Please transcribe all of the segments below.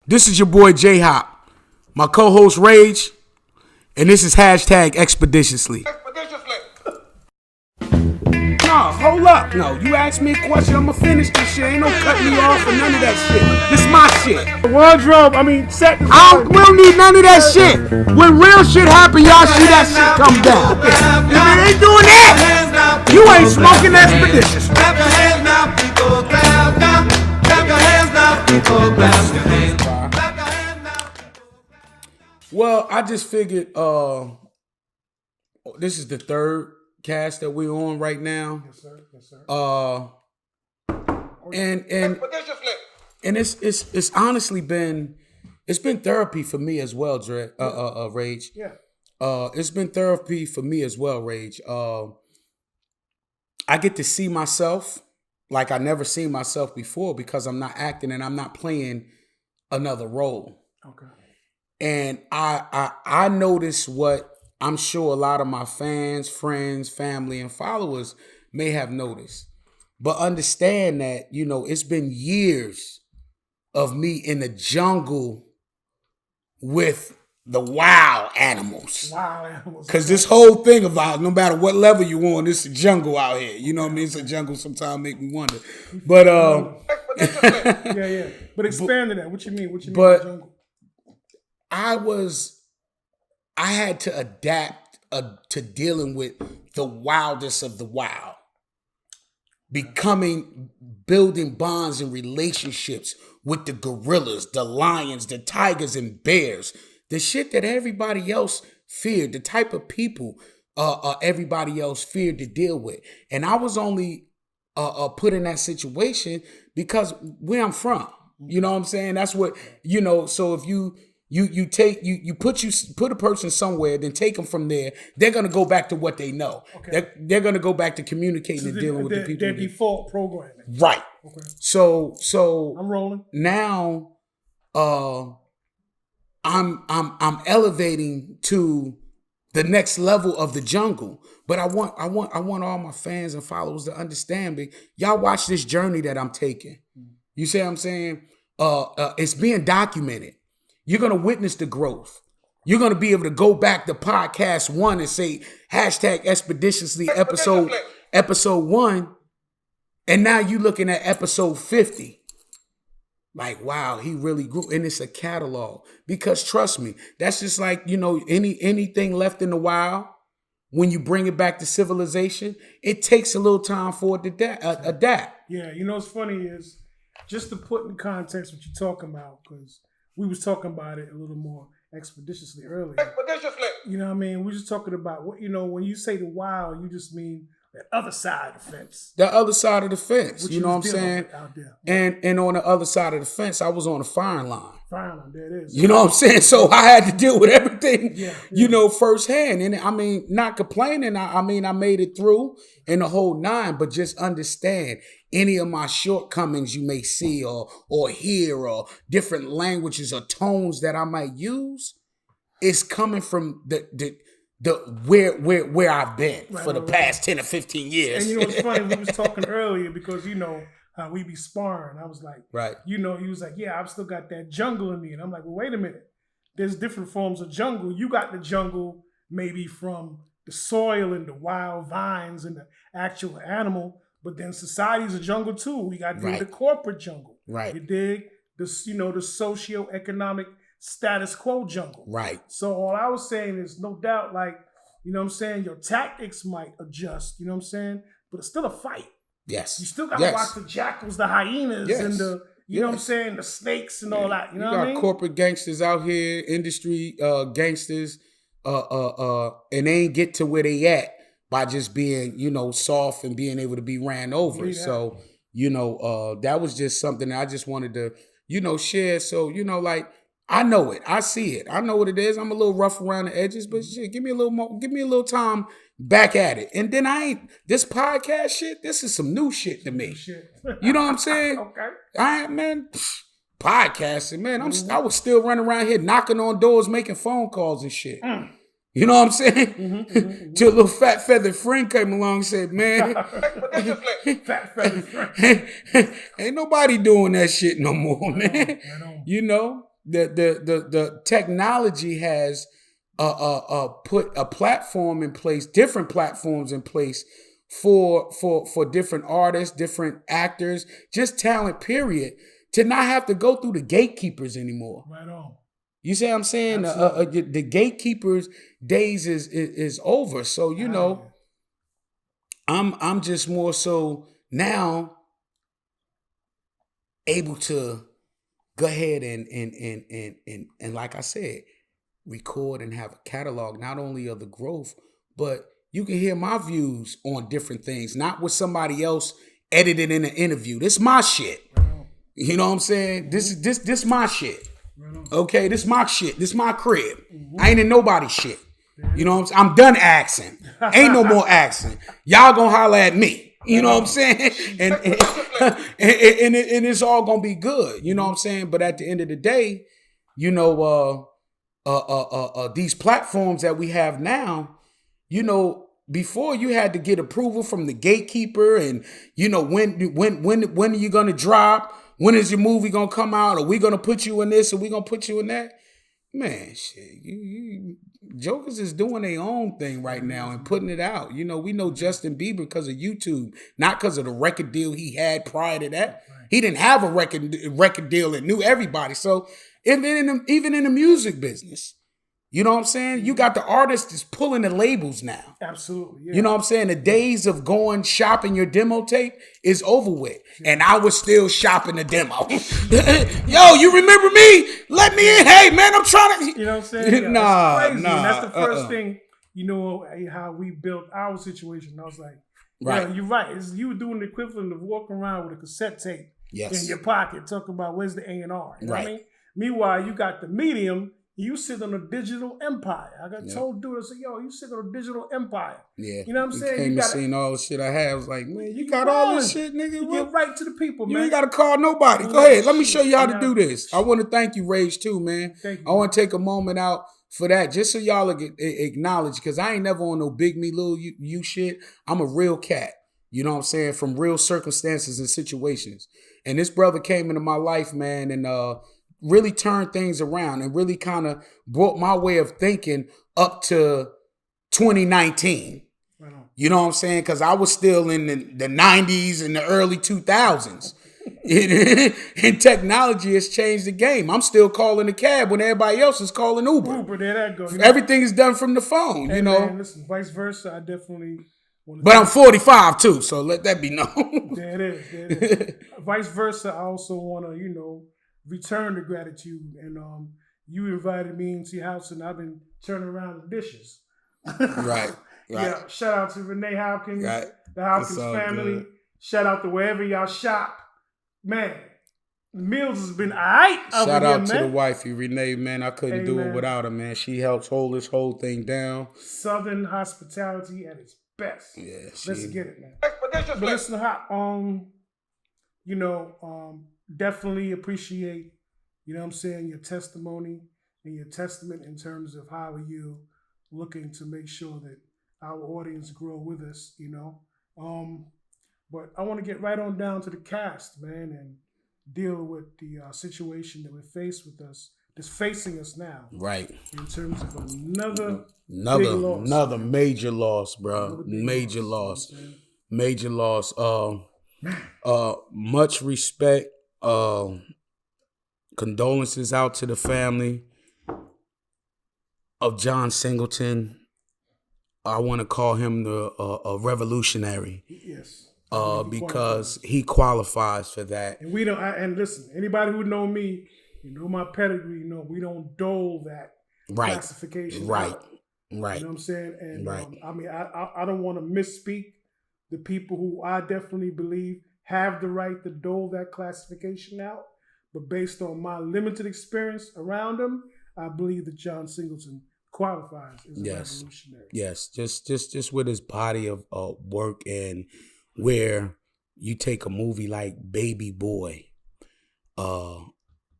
This is your boy J-Hop, my co-host Rage, and this is hashtag Expeditiously. No, hold up. No, you asked me a question, I'ma finish this shit. Ain't no cutting me off or none of that shit. This my shit. Wardrobe, set. We don't need none of that shit. When real shit happen, y'all see that shit come down. If it ain't doing that, you ain't smoking Expeditiously. Clap your hands now, people, clap now. Clap your hands now, people, clap your hands. Well, I just figured this is the third cast that we're on right now. Yes, sir. Yes, sir. And it's honestly been therapy for me as well, Rage. Yeah. It's been therapy for me as well, Rage. I get to see myself like I never seen myself before because I'm not acting and I'm not playing another role. Okay. And I notice what I'm sure a lot of my fans, friends, family, and followers may have noticed. But understand that, it's been years of me in the jungle with the wild animals. Because this whole thing about no matter what level you on, it's a jungle out here. You know what I mean? It's a jungle sometimes make me wonder. But yeah. But expand on that. What you mean? What you mean by jungle? I had to adapt to dealing with the wildest of the wild. Building bonds and relationships with the gorillas, the lions, the tigers and bears. The shit that everybody else feared, the type of people everybody else feared to deal with. And I was only put in that situation because where I'm from. You know what I'm saying? That's what, so if you put a person somewhere, then take them from there. They're gonna go back to what they know. Okay. They're gonna go back to communicating and dealing with the people. Their default programming. Right. Okay. So I'm rolling. Now, I'm elevating to the next level of the jungle. But I want all my fans and followers to understand y'all watch this journey that I'm taking. You see what I'm saying? It's being documented. You're going to witness the growth. You're going to be able to go back to podcast 1 and say hashtag Expeditiously episode 1. And now you're looking at episode 50. Like, wow, he really grew. And it's a catalog. Because trust me, that's just like, anything left in the wild, when you bring it back to civilization, it takes a little time for it to adapt. Yeah, what's funny is, just to put in context what you're talking about, because we was talking about it a little more expeditiously earlier. You know what I mean? We just talking about what when you say the wild, you just mean the other side of the fence. The other side of the fence. What you know what I'm saying? Out there. And on the other side of the fence, I was on the firing line. Firing line, there it is. You know what I'm saying? So I had to deal with everything, firsthand. And I mean, not complaining. I made it through in the whole 9, but just understand any of my shortcomings you may see or hear or different languages or tones that I might use is coming from the where I've been for the past 10 or 15 years. And it's funny, we was talking earlier because how we be sparring. I was like, right. He was like, yeah, I've still got that jungle in me. And I'm like, well, wait a minute. There's different forms of jungle. You got the jungle maybe from the soil and the wild vines and the actual animal, but then society's a jungle too. We got the corporate jungle. Right. You dig? The socioeconomic status quo jungle. Right. So all I was saying is no doubt, your tactics might adjust, but it's still a fight. Yes. You still got to watch the jackals, the hyenas, and the, the snakes and all that. You know what I mean? You got corporate gangsters out here, industry gangsters, and they ain't get to where they at by just being, soft and being able to be ran over. So, that was just something that I just wanted to, share. So, I know it. I see it. I know what it is. I'm a little rough around the edges, but shit, give me a little time back at it. And then this podcast shit, this is some new shit to me. You know what I'm saying? Okay. Podcasting, man. I was still running around here knocking on doors, making phone calls and shit. You know what I'm saying? Till a little fat feathered friend came along and said, man, fat feathered friend. ain't nobody doing that shit no more, man. You know? the technology has put a platform in place, different platforms in place for different artists, different actors, just talent, period, to not have to go through the gatekeepers anymore. Right on. You see what I'm saying? The gatekeepers days is over. So, you know, I'm just more so now able to go ahead and like I said, record and have a catalog, not only of the growth, but you can hear my views on different things, not what somebody else edited in an interview. This my shit. You know what I'm saying? This my shit. Okay, this my shit. This my crib. I ain't in nobody's shit. You know what I'm saying? I'm done asking. Ain't no more asking. Y'all gonna holler at me. You know what I'm saying? And it's all gonna be good. You know what I'm saying? But at the end of the day, you know, these platforms that we have now, you know, before you had to get approval from the gatekeeper, and you know when are you gonna drop? When is your movie gonna come out? Are we gonna put you in this? Are we gonna put you in that? Man, shit, you jokers is doing their own thing right now and putting it out. You know, we know Justin Bieber because of YouTube, not because of the record deal he had prior to that. He didn't have a record deal that knew everybody. So even in the music business, you know what I'm saying? You got the artists that's pulling the labels now. Absolutely. Yeah. You know what I'm saying? The days of going shopping your demo tape is over with. And I was still shopping the demo. Yo, you remember me? Let me in. Hey, man, I'm trying to... You know what I'm saying? Yeah, Nah. And that's the first thing, you know, how we built our situation. I was like, yeah, you're right. It's you doing the equivalent of walking around with a cassette tape in your pocket, talking about where's the A&R. You know what I mean? Meanwhile, you got the medium... You sit on a digital empire. I got told dude, I said, yo, you sit on a digital empire. Yeah. You know what I'm saying? You seen all the shit I have. I was like, man, you got all this shit, nigga. You get right to the people, man. You ain't got to call nobody. Go ahead. Let me show you how to do this. I want to thank you, Rage, too, man. Thank you. I want to take a moment out for that, just so y'all acknowledge, because I ain't never on no big me, little you shit. I'm a real cat. You know what I'm saying? From real circumstances and situations. And this brother came into my life, man, and really turned things around and really kind of brought my way of thinking up to 2019. Right on. You know what I'm saying? Because I was still in the 90s and the early 2000s. And technology has changed the game. I'm still calling a cab when everybody else is calling Uber. There that goes. Everything is done from the phone, you know. Man, listen, vice versa, I definitely... But I'm 45 too, so let that be known. There it is. Vice versa, I also want to, you know, return the gratitude, and you invited me into your house, and I've been turning around the dishes. Right. Yeah. Shout out to Jermaine Hopkins, the Hopkins family. Good. Shout out to wherever y'all shop, man. The meals has been alright. Shout out to the wifey, Renee, man. I couldn't do it without her, man. She helps hold this whole thing down. Southern hospitality at its best. Yeah, let's get it, man. But listen, Hop, you know, definitely appreciate, you know what I'm saying, your testimony and your testament in terms of how you looking to make sure that our audience grow with us, you know. But I want to get right on down to the cast, man, and deal with the situation that we're faced with us, that's facing us now. Right. In terms of another major loss, bro. Major loss. Major loss. Much respect. Condolences out to the family of John Singleton. I want to call him a revolutionary. Yes. Because he qualifies for that. And we don't. And listen, anybody who know me, you know my pedigree. You know we don't dole that classification. Right. Out. Right. You know what I'm saying? And I mean, I don't want to misspeak the people who I definitely believe have the right to dole that classification out. But based on my limited experience around him, I believe that John Singleton qualifies as a revolutionary. Yes, just with his body of work, and where you take a movie like Baby Boy, a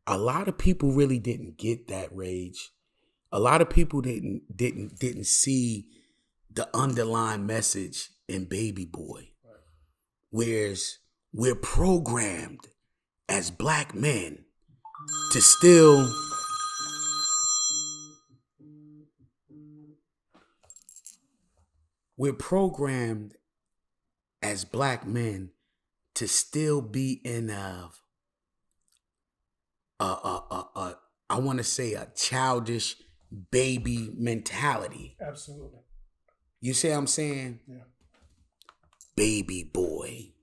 lot of people really didn't get that, Rage. A lot of people didn't see the underlying message in Baby Boy. Right. Whereas we're programmed as black men to still we're programmed as black men to still be in I want to say a childish baby mentality. Absolutely. You see what I'm saying? Yeah. Baby boy,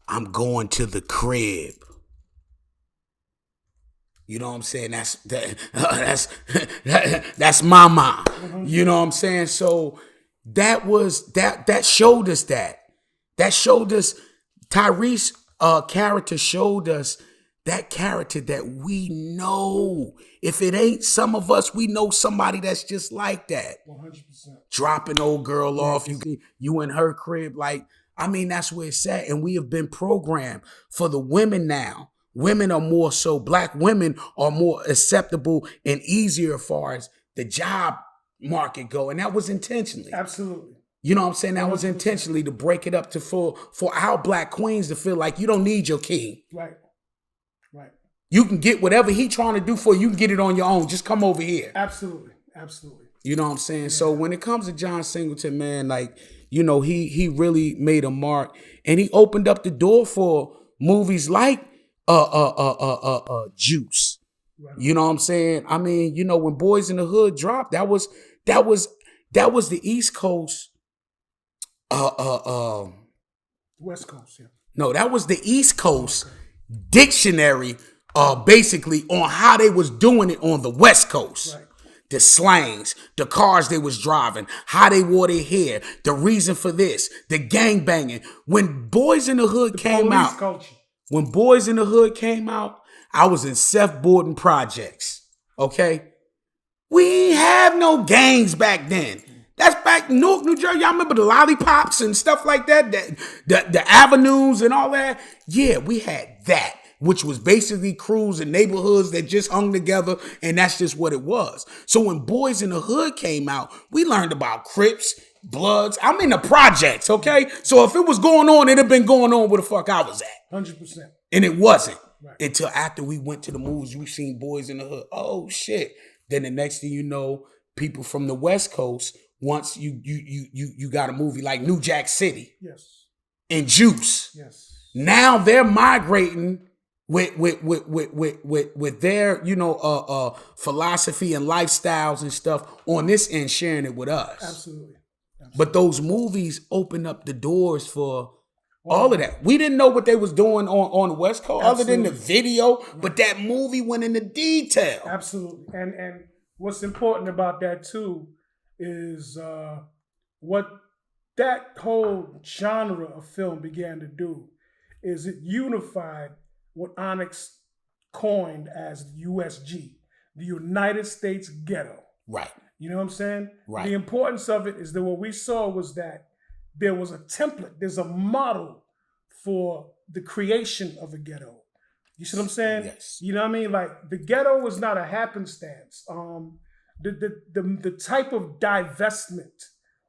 I'm going to the crib. You know what I'm saying? That's mama. Mm-hmm. You know what I'm saying? So that showed us that. That showed us Tyrese character showed us that character that we know. If it ain't some of us, we know somebody that's just like that. 100%. Dropping old girl off, you in her crib. Like, I mean, that's where it's at. And we have been programmed for the women now. Women are more so, black women are more acceptable and easier as far as the job market go. And that was intentionally. Absolutely. You know what I'm saying? That 100%. was intentionally to break it up to for our black queens to feel like you don't need your king. Right. Right. You can get whatever he trying to do for you, you can get it on your own. Just come over here. Absolutely. Absolutely. You know what I'm saying? Yeah. So when it comes to John Singleton, man, like, you know, he really made a mark, and he opened up the door for movies like Juice. Right. You know what I'm saying? I mean, you know, when Boys in the Hood dropped, that was the East Coast. West Coast, yeah. No, that was the East Coast dictionary, basically on how they was doing it on the West Coast. Right. The slangs, the cars they was driving, how they wore their hair, the reason for this, the gang banging. When Boys in the Hood came out, culture. When Boys in the Hood came out, I was in Seth Borden Projects. Okay, we ain't have no gangs back then. That's back in Newark, New Jersey. Y'all remember the lollipops and stuff like that, the avenues and all that? Yeah, we had that, which was basically crews and neighborhoods that just hung together, and that's just what it was. So when Boys in the Hood came out, we learned about Crips, Bloods. I'm in the projects, okay? So if it was going on, it'd have been going on where the fuck I was at. 100%. And it wasn't. Right. Until after we went to the movies, we seen Boys in the Hood. Oh, shit. Then the next thing you know, people from the West Coast, once you got a movie like New Jack City. Yes. And Juice. Yes. Now they're migrating with their, philosophy and lifestyles and stuff on this end, sharing it with us. Absolutely. But those movies open up the doors for all of that. We didn't know what they was doing on the West Coast other than the video, but that movie went into detail. Absolutely. And what's important about that too is what that whole genre of film began to do is it unified what Onyx coined as the USG, the United States Ghetto. Right. You know what I'm saying? Right. The importance of it is that what we saw was that there was a template, there's a model for the creation of a ghetto. You see what I'm saying? Yes. You know what I mean? Like the ghetto was not a happenstance. The type of divestment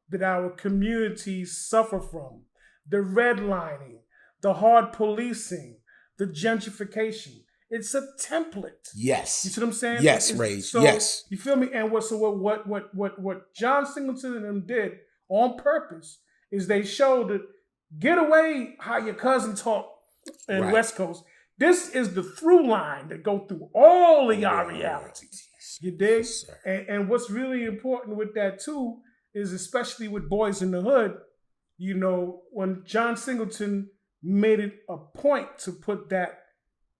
that our communities suffer from, the redlining, the hard policing, the gentrification. It's a template. Yes. You see what I'm saying? Yes, Rage. So, yes. You feel me? And what John Singleton and them did on purpose is they showed that get away how your cousin talk in Right. West Coast. This is the through line that go through all of our realities. You dig? Yes, And what's really important with that too is especially with Boys in the Hood, you know, when John Singleton made it a point to put that,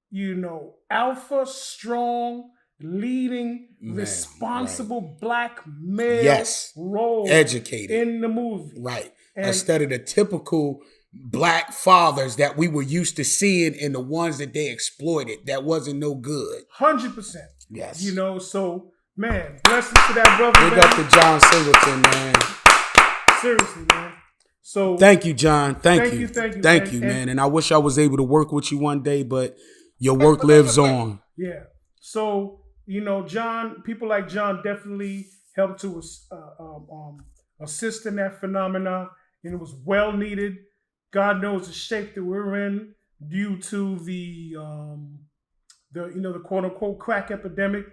you know, alpha, strong, leading, responsible black male role educated in the movie. Right. And instead of the typical black fathers that we were used to seeing and the ones that they exploited that wasn't no good. 100%. Yes. You know, so man, blessings to that brother. Big up to John Singleton, man. Seriously, man. So thank you, John. Thank you, man. man. And I wish I was able to work with you one day, but your work lives on. Yeah. So, you know, John, people like John definitely helped to assist in that phenomena, and it was well needed. God knows the shape that we're in due to the quote unquote crack epidemic.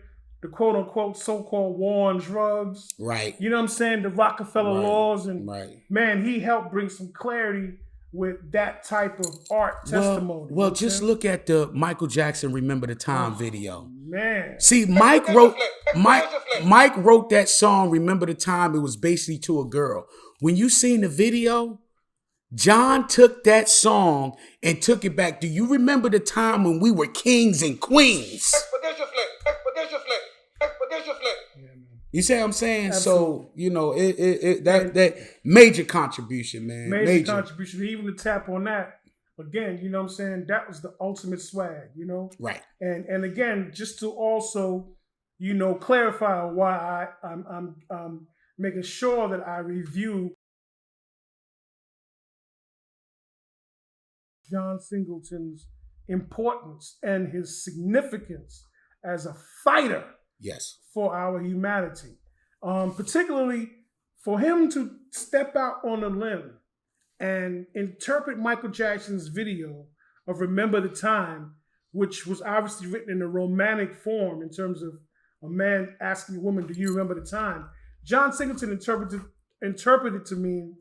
the quote unquote so-called war on drugs. Right. You know what I'm saying? The Rockefeller laws, and man, he helped bring some clarity with that type of art testimony. Well, just look at the Michael Jackson "Remember the Time" video. Man, see, Mike wrote that song "Remember the Time." It was basically to a girl. When you seen the video, John took that song and took it back. Do you remember the time when we were kings and queens? Expeditiously. You see what I'm saying? Absolutely. So, you know, that major contribution, man. Major contribution. Even to tap on that, again, you know what I'm saying? That was the ultimate swag, you know? Right. And again, just to also, you know, clarify why I'm making sure that I review John Singleton's importance and his significance as a fighter. Yes. For our humanity. Particularly for him to step out on a limb and interpret Michael Jackson's video of Remember the Time, which was obviously written in a romantic form in terms of a man asking a woman, do you remember the time? John Singleton interpreted to mean,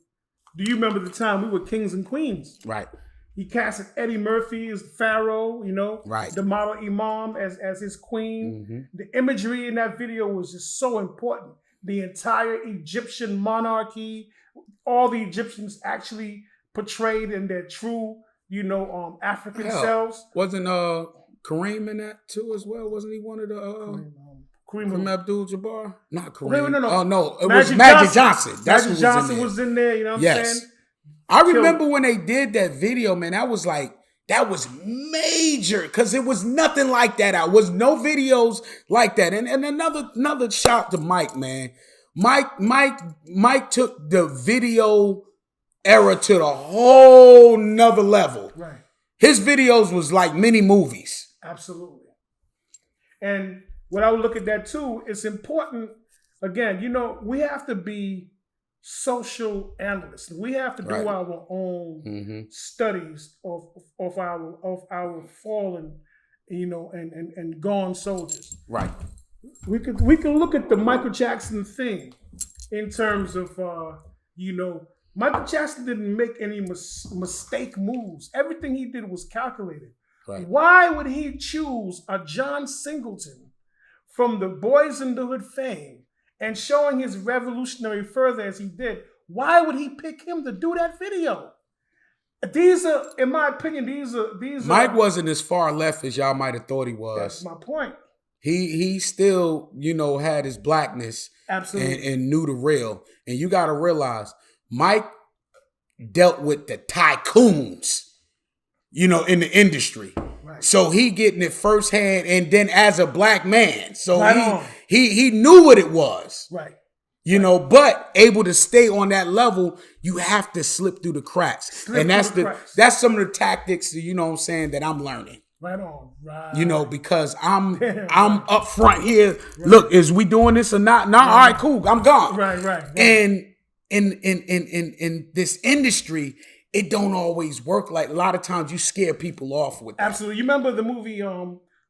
do you remember the time we were kings and queens? Right. He casted Eddie Murphy as Pharaoh, you know, right. The model Imam as his queen. Mm-hmm. The imagery in that video was just so important. The entire Egyptian monarchy, all the Egyptians actually portrayed in their true, you know, African selves. Wasn't Kareem in that too as well? Wasn't he one of the Kareem Abdul-Jabbar? Not Kareem. No. Oh no, it was Magic Johnson. That's Magic Johnson was in there. You know what I'm saying? I remember when they did that video, man, that was major because it was nothing like that. There was no videos like that. And another shout to Mike, man. Mike took the video era to the whole nother level. Right. His videos was like mini movies. Absolutely. And when I would look at that too, it's important, again, you know, we have to be social analysts. We have to do our own studies of our fallen, you know, and gone soldiers. Right. We can look at the Michael Jackson thing in terms of you know, Michael Jackson didn't make any mistake moves. Everything he did was calculated. Right. Why would he choose a John Singleton from the Boys in the Hood fame and showing his revolutionary fervor as he did? Why would he pick him to do that video? These are, in my opinion, these are. Mike wasn't as far left as y'all might have thought he was. That's my point. He still, you know, had his blackness. Absolutely. And knew the real. And you got to realize, Mike dealt with the tycoons, you know, in the industry. Right. So he getting it firsthand, and then as a black man. So he knew what it was. Right. You know, but able to stay on that level, you have to slip through the cracks. That's some of the tactics, you know what I'm saying, that I'm learning. Right on. Right. You know, because I'm up front here. Right. Look, is we doing this or not? Nah, all right, cool. I'm gone. Right. And in this industry, it don't always work. Like a lot of times you scare people off with that. Absolutely. You remember the movie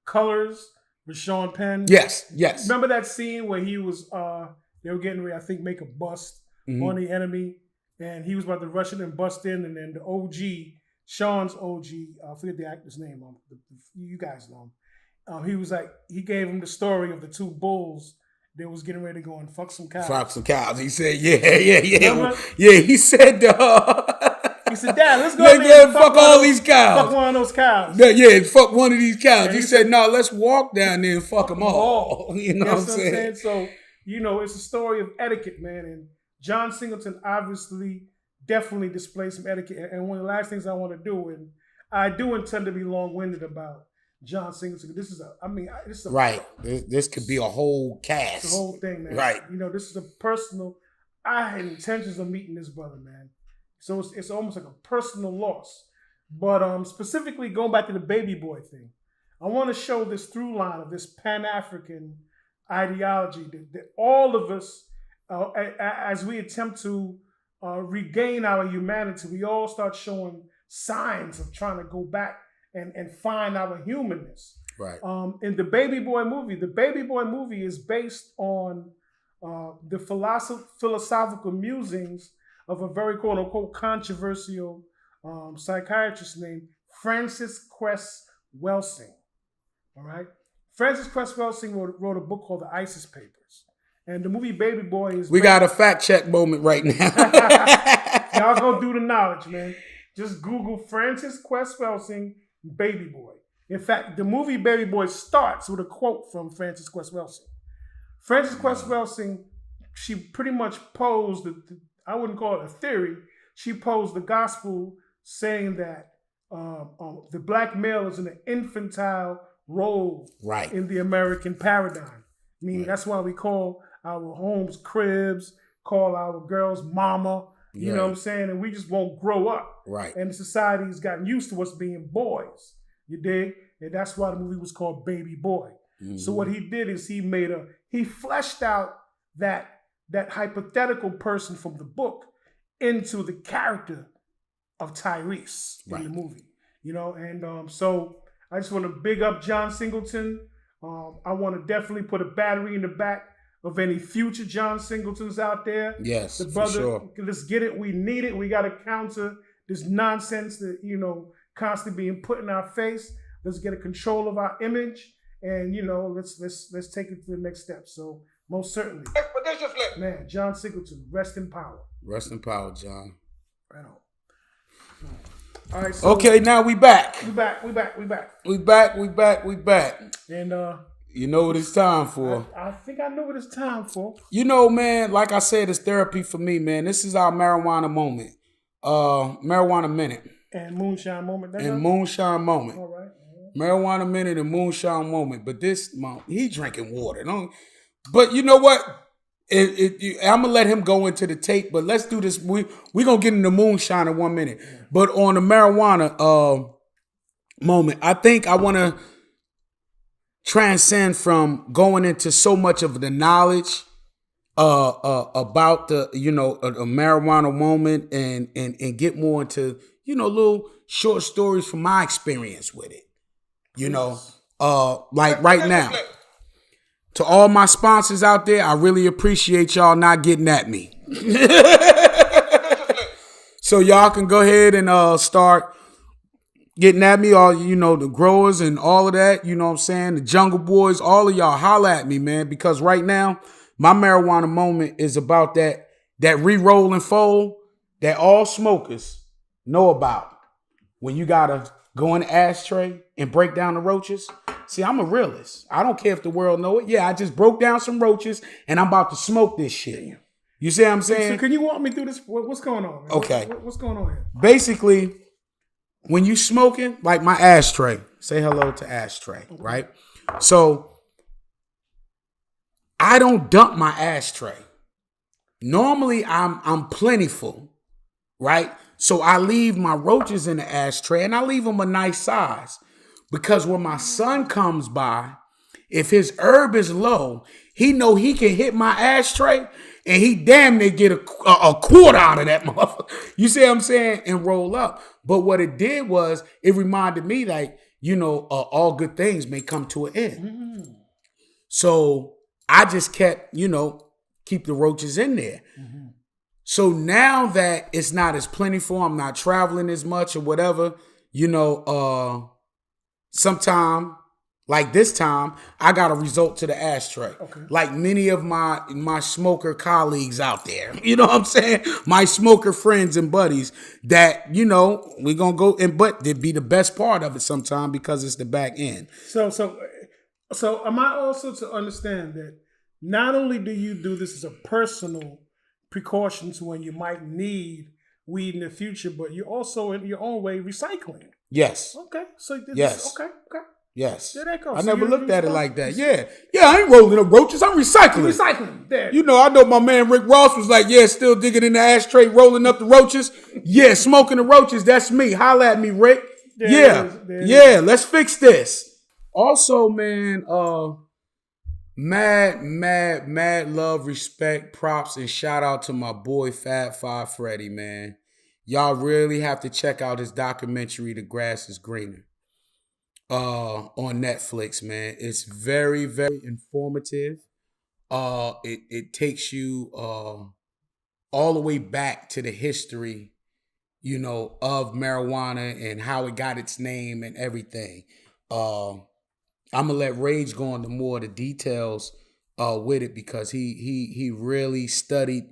Colors with Sean Penn? Yes. Remember that scene where he was they were getting ready, I think, make a bust on the enemy, and he was about to rush in and bust in, and then the OG, Sean's OG, I forget the actor's name, you guys know him. He was like, he gave him the story of the two bulls that was getting ready to go and fuck some cows. Fuck some cows. He said, yeah. He said, he said, Dad, let's go and fuck all these cows. Fuck one of those cows. Yeah, fuck one of these cows. He said, no, let's walk down there and fuck them all. You know what I'm saying? So, you know, it's a story of etiquette, man. And John Singleton obviously definitely displayed some etiquette. And one of the last things I want to do, and I do intend to be long-winded about John Singleton. This is right. This could be a whole cast. The whole thing, man. Right. You know, this is a personal. I had intentions of meeting this brother, man. So it's almost like a personal loss. But specifically going back to the baby boy thing, I want to show this through line of this Pan-African ideology that all of us, as we attempt to regain our humanity, we all start showing signs of trying to go back and find our humanness. Right. In the Baby Boy movie is based on the philosophical musings of a very quote unquote controversial psychiatrist named Francis Cress Welsing. All right. Francis Cress Welsing wrote a book called The ISIS Papers. And the movie Baby Boy is... We got a fact check moment right now. Y'all go do the knowledge, man. Just Google Francis Cress Welsing, Baby Boy. In fact, the movie Baby Boy starts with a quote from Francis Cress Welsing. Francis Cress Welsing, she pretty much posed, I wouldn't call it a theory, she posed the gospel saying that the black male is in an infantile role in the American paradigm. I mean, that's why we call our homes cribs, call our girls mama, you know what I'm saying? And we just won't grow up. Right. And society's gotten used to us being boys. You dig? And that's why the movie was called Baby Boy. Mm-hmm. So what he did is he fleshed out that hypothetical person from the book into the character of Tyrese in the movie. You know, and so I just want to big up John Singleton. I want to definitely put a battery in the back of any future John Singletons out there. Yes, the brother, for sure. Let's get it. We need it. We got to counter this nonsense that, you know, constantly being put in our face. Let's get a control of our image, and you know, let's take it to the next step. So most certainly, man, John Singleton, rest in power. Rest in power, John. Right on. All right. So okay, now we back. We back. And you know what it's time for. I think I know what it's time for. You know, man, like I said, it's therapy for me, man. This is our marijuana moment. Marijuana minute. And moonshine moment. Moonshine moment. All right. Marijuana minute and moonshine moment. But this month, he drinking water. But you know what? I'm going to let him go into the tape, but let's do this. We're going to get into moonshine in 1 minute. Yeah. But on the marijuana moment, I think I want to transcend from going into so much of the knowledge about the, you know, a marijuana moment and get more into, you know, little short stories from my experience with it. You know, like right now, to all my sponsors out there, I really appreciate y'all not getting at me. So y'all can go ahead and start getting at me, all, you know, the growers and all of that, you know what I'm saying? The Jungle Boys, all of y'all holla at me, man, because right now, my marijuana moment is about that re-roll and fold that all smokers know about. When you gotta go in the ashtray and break down the roaches. See, I'm a realist. I don't care if the world know it. Yeah, I just broke down some roaches and I'm about to smoke this shit. You see what I'm saying? So can you walk me through this? What's going on, man? Okay. What's going on here? Basically, when you smoking, like my ashtray, say hello to ashtray, right? So I don't dump my ashtray. Normally I'm plentiful, right? So I leave my roaches in the ashtray and I leave them a nice size. Because when my son comes by, if his herb is low, he know he can hit my ashtray and he damn near get a quarter out of that motherfucker. You see what I'm saying? And roll up. But what it did was it reminded me, like, you know, all good things may come to an end. Mm-hmm. So I just kept, you know, keep the roaches in there. Mm-hmm. So now that it's not as plentiful, I'm not traveling as much or whatever, you know, sometime, like this time, I got a result to the ashtray. Okay. Like many of my smoker colleagues out there, you know what I'm saying? My smoker friends and buddies that, you know, we're going to go and, but it'd be the best part of it sometime because it's the back end. So am I also to understand that not only do you do this as a personal precaution to when you might need weed in the future, but you're also in your own way recycling? Yes. Okay. So yes. Okay. Yes. There that goes. I never looked at it like that. Yeah. I ain't rolling up roaches. I'm recycling. Recycling. There. You know, I know my man Rick Ross was like, yeah, still digging in the ashtray, rolling up the roaches. Yeah, smoking the roaches. That's me. Holla at me, Rick. Yeah. Let's fix this. Also, man, mad love, respect, props, and shout out to my boy Fab Five Freddy, man. Y'all really have to check out his documentary, The Grass is Greener. on Netflix, man. It's very, very informative. It takes you all the way back to the history, of marijuana and how it got its name and everything. I'm gonna let Rage go into more of the details with it because he really studied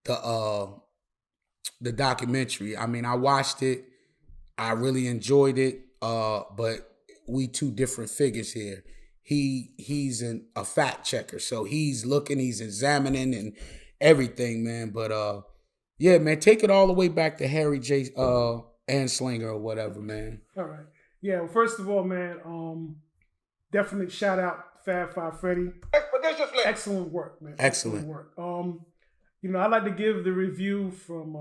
the documentary. I mean, I watched it. I really enjoyed it. But we two different figures here. He's a fact checker, so he's looking, he's examining and everything, man. But yeah, man, take it all the way back to Harry J. Anslinger or whatever, man. All right. Yeah. Well, first of all, man, definitely shout out Fab Five Freddy. Excellent work, man. Excellent work. I like to give the review from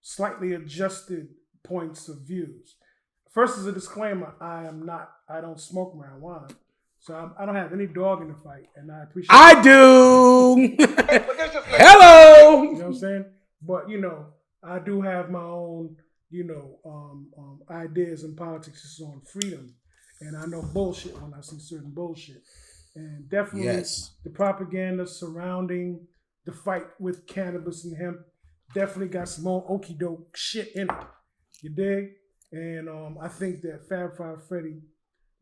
slightly adjusted points of views. First, as a disclaimer, I don't smoke marijuana, so I don't have any dog in the fight, and I appreciate. I do. Hello. You know what I'm saying? But I do have my own, ideas in politics on freedom, and I know bullshit when I see certain bullshit, and definitely the propaganda surrounding the fight with cannabis and hemp definitely got some more okie doke shit in it. You dig? And I think that Fab Five Freddy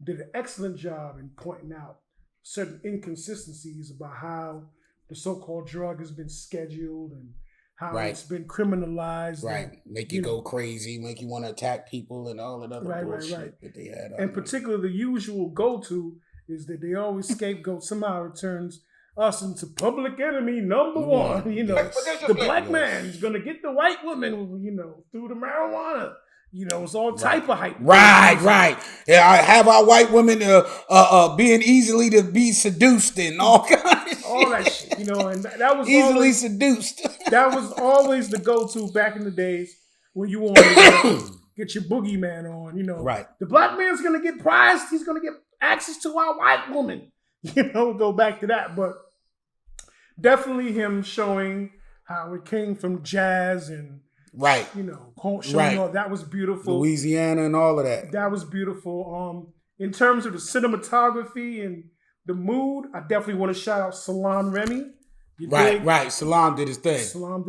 did an excellent job in pointing out certain inconsistencies about how the so-called drug has been scheduled and how it's been criminalized. Right. And, make you go crazy, make you want to attack people and all that other bullshit that they had. And particularly the usual go-to is that they always scapegoat somehow returns us into public enemy number one. The black man is going to get the white woman, through the marijuana. It's all type of hype. Right. Yeah, I have our white women being easily to be seduced and all kinds of shit. All that shit, and that was easily seduced. That was always the go-to back in the days when you wanted to get your boogeyman on, Right. The black man's going to get prized. He's going to get access to our white woman. Go back to that. But definitely him showing how it came from jazz and right. Showing all that was beautiful. Louisiana and all of that. That was beautiful. In terms of the cinematography and the mood, I definitely want to shout out Salaam Remy. Right. Salam did his thing. Man.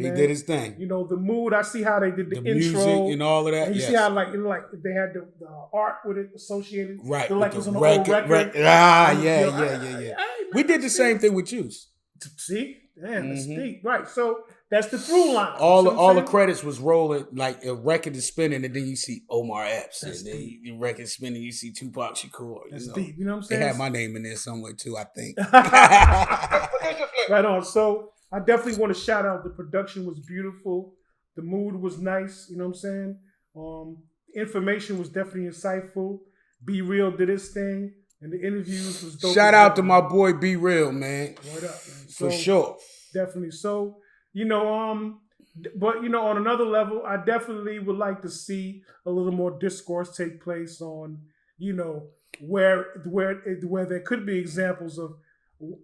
He did his thing. The mood. I see how they did the intro music and all of that. And you see how like they had the art with it associated. Right. Like it was on the old record. Yeah. We did the same thing with Juice. See? Damn, that's deep. Right. So that's the through line. All the credits was rolling, like a record is spinning, and then you see Omar Epps, and then the record spinning, you see Tupac Shakur. That's deep. You know what I'm saying? They had my name in there somewhere too, I think. Right on. So I definitely want to shout out the production was beautiful. The mood was nice. You know what I'm saying? Information was definitely insightful. Be Real did his thing. And the interviews was dope. Shout out to my boy Be Real, man. Word up, man. For sure. Definitely. So, but on another level, I definitely would like to see a little more discourse take place on, where there could be examples of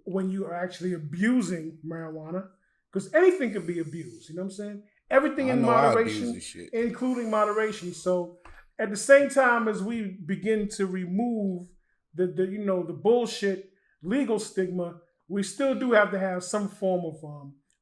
when you are actually abusing marijuana, because anything could be abused. You know what I'm saying? Everything in moderation, including moderation. So, at the same time as we begin to remove the bullshit legal stigma, we still do have to have some form of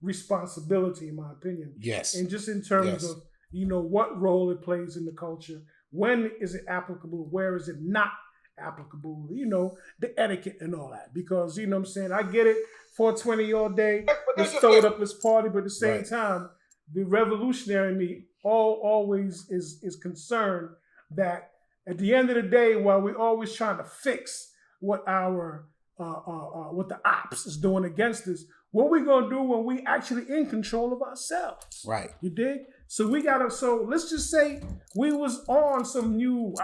responsibility, in my opinion. Yes. And just in terms of, what role it plays in the culture, when is it applicable, where is it not applicable, the etiquette and all that. Because, what I'm saying, I get it, 420 all day, let's throw it up, let's party, but at the same time, the revolutionary in me always is concerned that at the end of the day, while we're always trying to fix what what the ops is doing against us, what we gonna do when we actually in control of ourselves? Right. You dig? So let's just say we was on some new,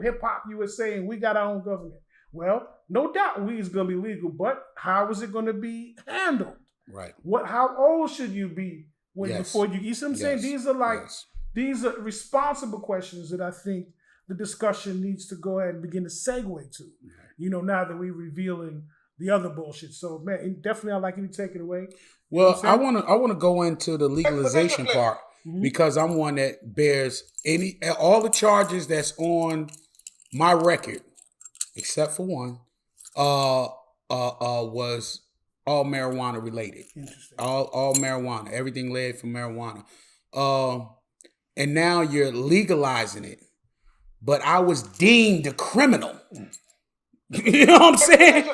Hip Hop USA, and we got our own government. Well, no doubt weed is gonna be legal, but how is it gonna be handled? Right. How old should you be before you see what I'm saying? These are responsible questions that I think the discussion needs to go ahead and begin to segue to, now that we're revealing the other bullshit. So, man, definitely I'd like you to take it away. Well, I want to go into the legalization part because I'm one that bears all the charges that's on my record, except for one, was all marijuana related. Interesting. All marijuana. Everything led from marijuana. And now you're legalizing it. But I was deemed a criminal. You know what I'm saying?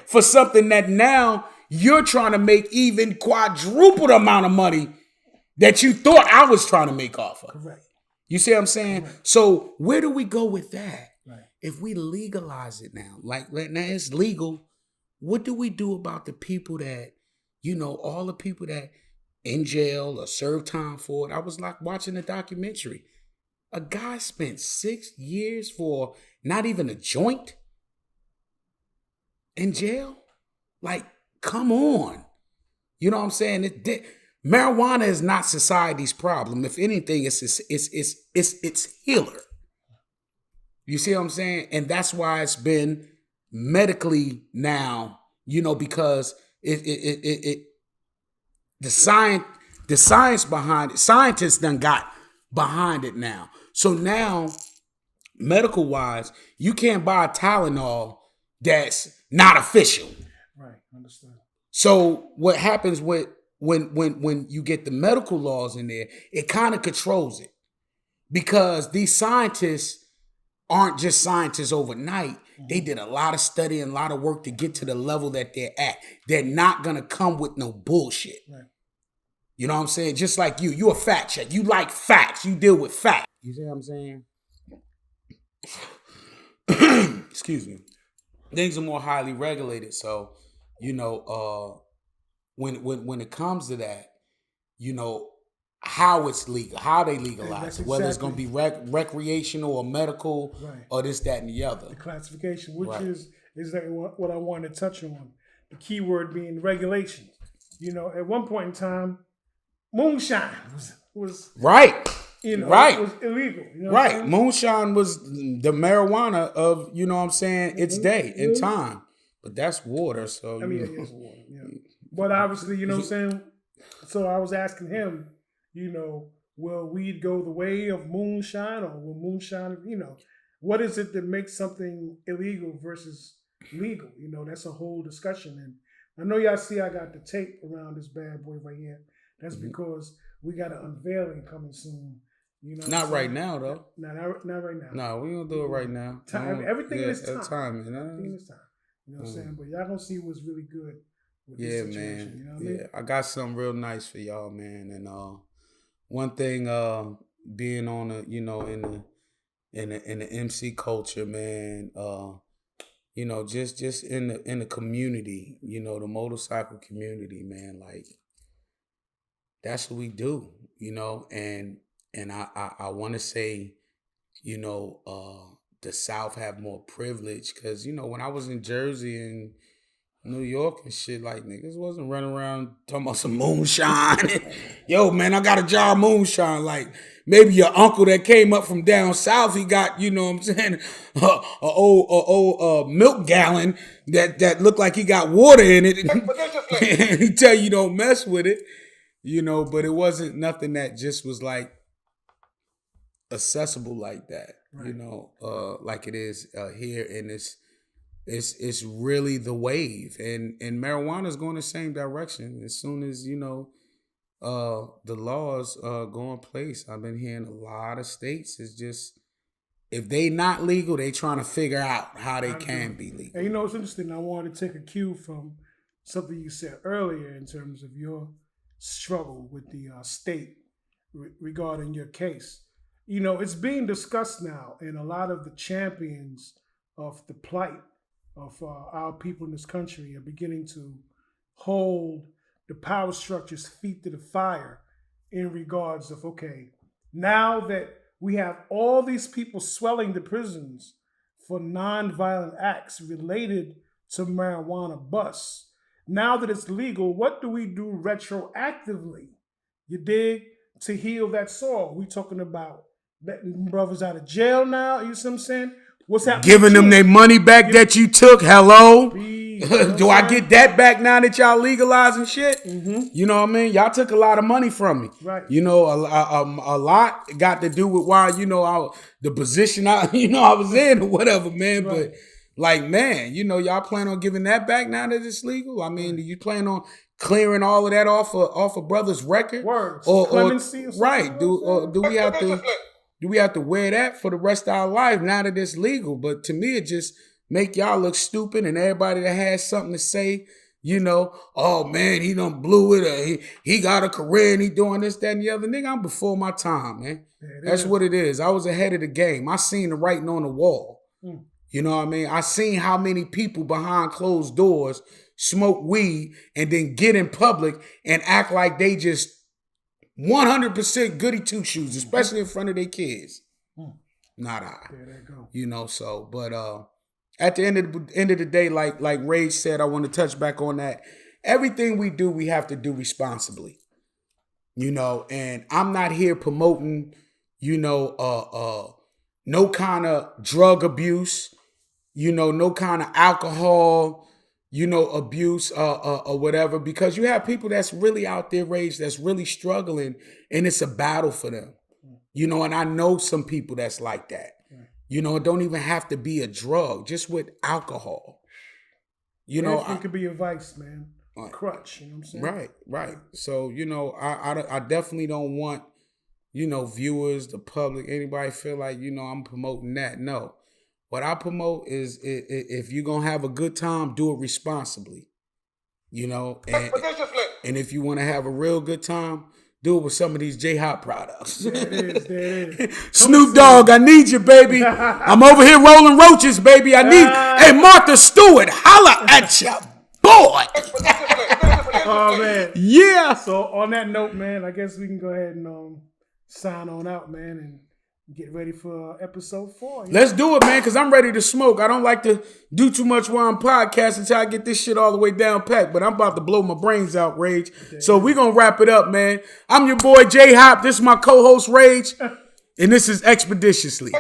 For something that now you're trying to make even quadruple the amount of money that you thought I was trying to make off of. Correct. You see what I'm saying? Correct. So where do we go with that? Right. If we legalize it now, like now it's legal, what do we do about the people that, all the people that in jail or serve time for it? I was like watching a documentary. A guy spent 6 years for not even a joint in jail. Like, come on. You know what I'm saying? Marijuana is not society's problem. If anything, it's healer. You see what I'm saying? And that's why it's been medically now, because the science behind it, scientists done got behind it now. So now, medical wise, you can't buy a Tylenol that's not official. Right, understand. So what happens when you get the medical laws in there, it kind of controls it. Because these scientists aren't just scientists overnight. Mm-hmm. They did a lot of study and a lot of work to get to the level that they're at. They're not going to come with no bullshit. Right. You know what I'm saying? Just like you a fact check. You like facts. You deal with facts. You see what I'm saying? Excuse me. Things are more highly regulated. So, when it comes to that, how it's legal, how they legalize it, whether it's going to be recreational or medical, right, or this, that, and the other. The classification, which right, is what I wanted to touch on. The key word being regulations. At one point in time, moonshine was right. Right. It was illegal. Right. Moonshine was the marijuana of, its day and time. But that's water, so it is water, yeah. But obviously, what I'm saying? So I was asking him, will weed go the way of moonshine, or will moonshine, what is it that makes something illegal versus legal? That's a whole discussion. And I know y'all see I got the tape around this bad boy right here. That's because we got an unveiling coming soon. Not right now, though. Not right now. No, we don't do it right now. Everything in its time. Everything in its time. You know what I'm saying? But y'all gonna see what's really good with this situation. Man. I mean? I got something real nice for y'all, man. And one thing, being on in the MC culture, man. Just in the community, the motorcycle community, man. Like, that's what we do, and I want to say, the South have more privilege because, when I was in Jersey and New York and shit, like, niggas wasn't running around talking about some moonshine. Yo, man, I got a jar of moonshine. Like, maybe your uncle that came up from down south, he got, a old milk gallon that looked like he got water in it. And he tell you don't mess with it, but it wasn't nothing that just was like accessible like that, right, like it is here. And it's really the wave, and marijuana is going the same direction. As soon as the laws go in place, I've been hearing a lot of states is just, if they not legal, they trying to figure out how they can be legal. And it's interesting. I wanted to take a cue from something you said earlier in terms of your struggle with the state regarding your case. It's being discussed now, and a lot of the champions of the plight of our people in this country are beginning to hold the power structure's feet to the fire in regards of, okay, now that we have all these people swelling the prisons for nonviolent acts related to marijuana busts, now that it's legal, what do we do retroactively, you dig, to heal that sore? We talking about letting brothers out of jail now, you see what I'm saying? What's happening? Giving them their money back that you took. Hello? weed. You know Do I get that back now that y'all legalizing shit? Mm-hmm. You know what I mean? Y'all took a lot of money from me. Right. You know, a lot got to do with why, you know, the position I was in or whatever, man. Right. But like, man, you know, y'all plan on giving that back now that it's legal? I mean, do you plan on clearing all of that off of brother's record? Words. Or Clemency or something? right. Do we have to wear that for the rest of our life now that it's legal? But to me, it just make y'all look stupid, and everybody that has something to say, you know, oh man, he done blew it, or he got a career and he doing this, that, and the other. Nigga, I'm before my time, man. That's what it is. I was ahead of the game. I seen the writing on the wall. You know what I mean? I seen how many people behind closed doors smoke weed and then get in public and act like they just 100% goody two shoes, especially in front of their kids. Not I. There they go. You know, so, but at the end of the day, like Rage said, I want to touch back on that. Everything we do, we have to do responsibly. You know, and I'm not here promoting, you know, no kind of drug abuse, you know, no kind of alcohol, you know, abuse or whatever, because you have people that's really out there, Rage, that's really struggling, and it's a battle for them. You know, and I know some people that's like that. You know, it don't even have to be a drug, just with alcohol. You know, it could be a vice, man. Crutch, you know what I'm saying? Right. So, you know, I definitely don't want, you know, viewers, the public, anybody feel like, you know, I'm promoting that. No. What I promote is if you're going to have a good time, do it responsibly. You know, and if you want to have a real good time, do it with some of these J-Hop products. There it is. Snoop Dogg, I need you, baby. I'm over here rolling roaches, baby. I need, hey, Martha Stewart, holla at ya, boy. Oh, man. Yeah. So on that note, man, I guess we can go ahead and sign on out, man, and get ready for episode 4. Let's do it, man, because I'm ready to smoke. I don't like to do too much while I'm podcasting until I get this shit all the way down packed, but I'm about to blow my brains out, Rage. So we're going to wrap it up, man. I'm your boy, J-Hop. This is my co-host, Rage, and this is Expeditiously.